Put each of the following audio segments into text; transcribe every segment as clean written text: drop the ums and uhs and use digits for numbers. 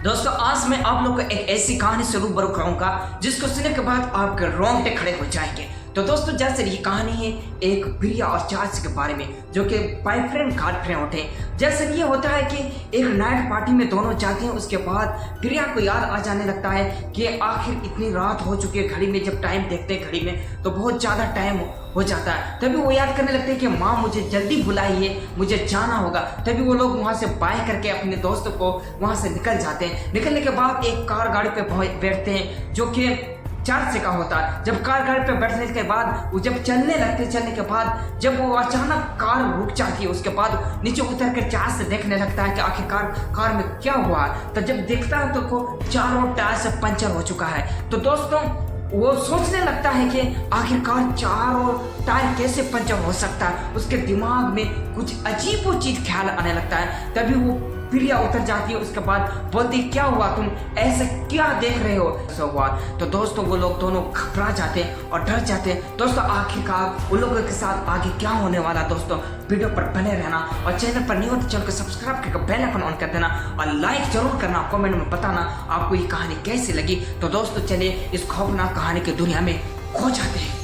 दोस्तों आज मैं आप लोग को एक ऐसी कहानी से रूबरू कराऊंगा जिसको सुनने के बाद आपके रोंगटे खड़े हो जाएंगे। तो दोस्तों जैसे ये कहानी है एक प्रिया और चार्ल्स के बारे में जो कि बॉयफ्रेंड गर्लफ्रेंड होते हैं। जैसे ये होता है कि एक नाइट पार्टी में दोनों जाते हैं, उसके बाद प्रिया को याद आ जाने लगता है कि आखिर इतनी रात हो चुकी है। घड़ी में जब टाइम देखते हैं घड़ी में तो बहुत ज़्यादा टाइम हो जाता है। तभी वो याद करने लगते हैं कि माँ मुझे जल्दी बुलाई है, मुझे जाना होगा। तभी वो लोग वहाँ से बाय करके अपने दोस्तों को वहाँ से निकल जाते हैं। निकलने के बाद एक कार गाड़ी पे बैठते हैं जो कि चार्ल्स का होता है। जब कार गाड़ी पे बैठने के बाद वो जब चलने लगते, चलने के बाद जब वो अचानक कार रुक जाती है, उसके बाद नीचे उतर कर चार्ल्स से देखने लगता है कि आखिरकार कार में क्या हुआ है। तो जब देखता है तो चारों टायर से पंचर हो चुका है। तो दोस्तों वो सोचने लगता है कि आखिरकार चारों टायर कैसे पंचर हो सकता है। उसके दिमाग में कुछ अजीबोगरीब ख्याल आने लगता है। तभी वो प्रिया उतर जाती है, उसके बाद बोलती क्या हुआ, तुम ऐसे क्या देख रहे हो, ऐसा हुआ। तो दोस्तों वो लोग दोनों घबरा जाते हैं और डर जाते हैं। दोस्तों आखिरकार उन लोगों के साथ आगे क्या होने वाला, दोस्तों वीडियो पर बने रहना और चैनल पर न्यू हो तो चैनल को सब्सक्राइब करके बेल आइकन ऑन कर देना और लाइक जरूर करना। कमेंट में बताना आपको ये कहानी कैसी लगी। तो दोस्तों चलिए इस खौफनाक कहानी की दुनिया में खो जाते हैं।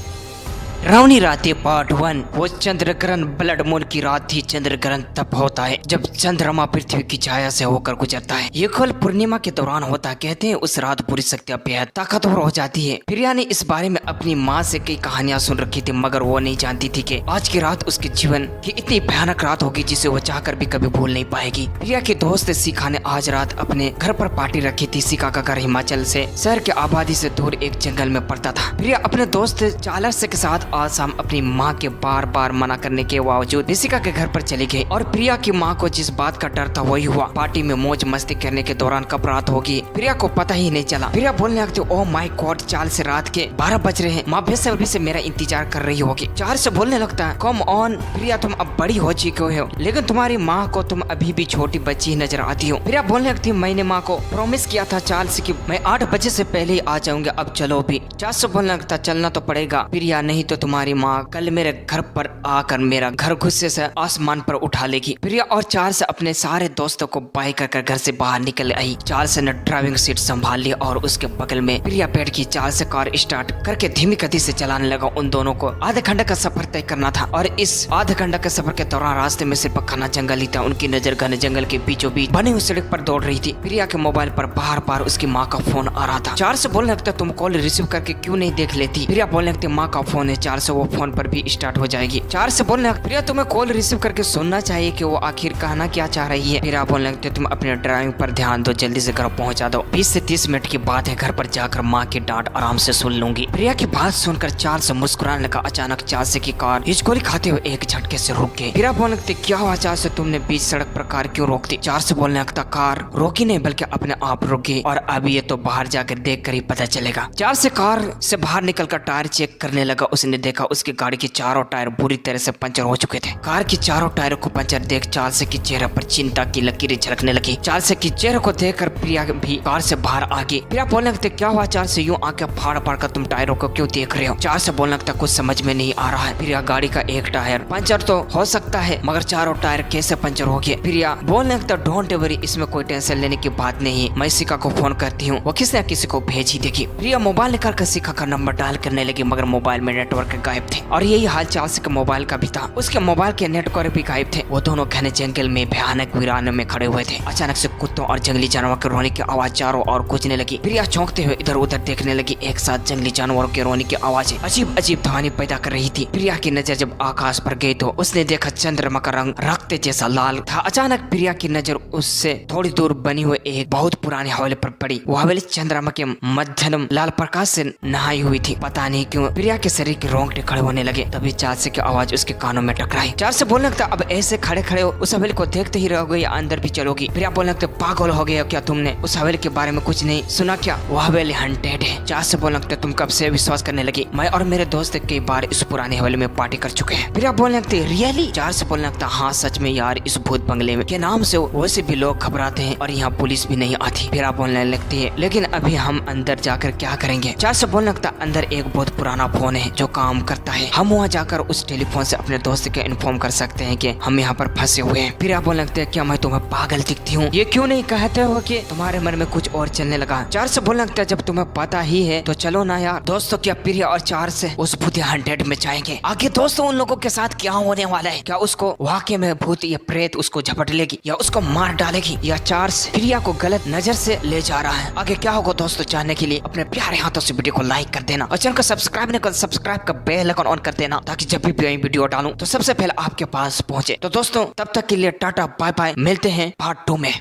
रावणी रातें पार्ट 1। वो चंद्रग्रहण ब्लड मून की रात थी। चंद्रग्रहण तब होता है जब चंद्रमा पृथ्वी की छाया से होकर गुजरता है। ये केवल पूर्णिमा के दौरान होता है। कहते हैं उस रात पूरी शक्तियां बेहद ताकतवर हो जाती है। प्रिया ने इस बारे में अपनी माँ से कई कहानियां सुन रखी थी, मगर वो नहीं जानती थी कि आज की रात उसके जीवन की इतनी भयानक रात होगी जिसे वो चाहकर भी कभी भूल नहीं पाएगी। प्रिया के दोस्त शिखा ने आज रात अपने घर पर पार्टी रखी थी। शिखा का घर हिमाचल से शहर की आबादी से दूर एक जंगल में पड़ता था। प्रिया अपने दोस्त चार्ल्स के साथ आज शाम अपनी माँ के बार बार मना करने के बावजूद शिखा के घर पर चली गई और प्रिया की माँ को जिस बात का डर था वही हुआ। पार्टी में मौज मस्ती करने के दौरान कब रात होगी प्रिया को पता ही नहीं चला। प्रिया बोलने लगती ओह माय गॉड, चार्ल्स से रात के 12 बज रहे हैं, माँ बेसब्री से मेरा इंतजार कर रही होगी। चार्ल्स से बोलने लगता है कम ऑन प्रिया, तुम अब बड़ी हो चुकी हो लेकिन तुम्हारी माँ को तुम अभी भी छोटी बच्ची नजर आती हो। प्रिया बोलने लगती मैंने माँ को प्रॉमिस किया था चार्ल्स की मैं 8 बजे से पहले ही आ जाऊंगा, अब चलो भी। चार्ल्स से बोलने लगता चलना तो पड़ेगा प्रिया, नहीं तो तुम्हारी माँ कल मेरे घर पर आकर मेरा घर गुस्से से आसमान पर उठा लेगी। प्रिया और चार्ल्स अपने सारे दोस्तों को बाय कर घर से बाहर निकल आई। चार्ल्स ने ड्राइविंग सीट संभाल ली और उसके बगल में प्रिया बैठ गई। चार्ल्स से कार स्टार्ट करके धीमी गति से चलाने लगा। उन दोनों को आधे घंटे का सफर तय करना था और इस आधे घंटे के सफर के दौरान रास्ते में सिर्फ घना जंगल ही था। उनकी नजर घने जंगल के बीचों बीच बनी हुई सड़क पर दौड़ रही थी। प्रिया के मोबाइल पर बार बार उसकी माँ का फोन आ रहा था। चार्ल्स बोलने लगता तुम कॉल रिसीव करके क्यों नहीं देख लेती। प्रिया बोलने लगती माँ का फोन है। चार्ल्स वो फोन पर भी स्टार्ट हो जाएगी। चार्ल्स से बोलने प्रिया तुम्हें कॉल रिसीव करके सुनना चाहिए कि वो आखिर कहना क्या चाह रही है। प्रिया बोलने लगती तुम अपने ड्राइविंग पर ध्यान दो, जल्दी से घर पहुंचा दो, 20 से 30 मिनट की बात है, घर पर जाकर माँ की डांट आराम से सुन लूंगी। प्रिया की बात सुनकर चार्ल्स मुस्कुराने लगा। अचानक चार्ल्स की कार हिचकोली खाते हुए एक झटके से रुक गई। प्रिया बोलने लगती क्या हुआ चार्ल्स, तुमने बीच सड़क पर कार क्यों रोक दी। चार्ल्स बोलने लगता कार रोकी नहीं बल्कि अपने आप रुक गई और अभी ये तो बाहर जाकर देख कर ही पता चलेगा। चार्ल्स से कार से बाहर निकलकर टायर चेक करने लगा। उसने देखा उसकी गाड़ी के चारों टायर बुरी तरह से पंचर हो चुके थे। कार के चारों टायरों को पंचर देख चार्ल्स के चेहरे पर चिंता की लकीरें झलकने लगी। चार्ल्स के चेहरे को देखकर प्रिया भी कार से बाहर आ गई। प्रिया बोलने लगती क्या हुआ चार्ल्स, यूं आंखें फाड़ फाड़ कर तुम टायरों को क्यों देख रहे हो। चार्ल्स बोलने लगता कुछ समझ में नहीं आ रहा है। प्रिया गाड़ी का एक टायर पंचर तो हो सकता है मगर चारों टायर कैसे पंचर हो गए। प्रिया बोलने लगता डोंट वरी, इसमें कोई टेंशन लेने की बात नहीं, मैं शिखा को फोन करती हूँ, वो किसी न किसी को भेज ही देगी। प्रिया मोबाइल निकाल कर शिखा का नंबर डायल करने लगी मगर मोबाइल में नेटवर्क गायब थे और यही हाल चार्ल्स के मोबाइल का भी था। उसके मोबाइल के नेटवर्क भी गायब थे। वो दोनों घने जंगल में भयानक वीरान में खड़े हुए थे। अचानक से कुत्तों और जंगली जानवरों के रोने की आवाज चारों ओर गूंजने लगी। प्रिया चौंकते हुए इधर उधर देखने लगी। एक साथ जंगली जानवरों के रोने की आवाजें अजीब अजीब ध्वनि पैदा कर रही थी। प्रिया की नजर जब आकाश पर गई तो उसने देखा चंद्रमा का रंग रक्त जैसा लाल था। अचानक प्रिया की नजर उससे थोड़ी दूर बनी हुई एक बहुत पुरानी हवेली पर पड़ी। वो हवेली चंद्रमा के मध्यम लाल प्रकाश से नहाई हुई थी। पता नहीं क्यों प्रिया के शरीर के रोंगटे खड़े होने लगे। तभी चार्ल्स की आवाज उसके कानों में टकराई। चार्ल्स से बोलने लगता अब ऐसे खड़े खड़े उस हवेली को देखते ही रहोगे या अंदर भी चलोगी। प्रिया बोलने लगते पागल हो गए क्या तुमने, उस हवेली के बारे में कुछ नहीं सुना क्या, वो हवेली हंटेड है। चार्ल्स से बोलने लगते तुम कब से विश्वास करने लगी, मैं और मेरे दोस्त कई बार इस पुरानी हवेली में पार्टी कर चुके हैं। प्रिया बोलने लगते रियली। चार्ल्स से बोलने लगता हाँ सच में यार, इस भूत बंगले में के नाम से वैसे भी लोग घबराते हैं और यहाँ पुलिस भी नहीं आती। प्रिया बोलने लगती है लेकिन अभी हम अंदर जाकर क्या करेंगे। चार्ल्स से बोलने लगता अंदर एक बहुत पुराना फोन है जो काम करता है। हम वहाँ जाकर उस टेलीफोन से अपने दोस्त के इन्फॉर्म कर सकते हैं कि हम यहाँ पर फंसे हुए हैं। फिर आप बोलने लगते हैं क्या मैं तुम्हें पागल दिखती हूँ, ये क्यों नहीं कहते हो कि तुम्हारे मन में कुछ और चलने लगा। चार्ल्स बोलने लगता है जब तुम्हें पता ही है तो चलो ना यार। दोस्तों क्या प्रिया और चार्ल्स उस भूत 100 में जाएंगे। आगे दोस्तों उन लोगों के साथ क्या होने वाला है, क्या उसको वाकई में भूत या प्रेत उसको झपट लेगी या उसको मार डालेगी, या चार्ल्स प्रिया को गलत नजर से ले जा रहा है। आगे क्या होगा दोस्तों जानने के लिए अपने प्यारे हाथों से वीडियो को लाइक कर देना और चैनल को सब्सक्राइब नहीं कर सब्सक्राइब का बेल आइकन ऑन कर देना, ताकि जब भी वीडियो डालूं तो सबसे पहले आपके पास पहुंचे। तो दोस्तों तब तक के लिए टाटा बाय बाय, मिलते हैं पार्ट 2 में।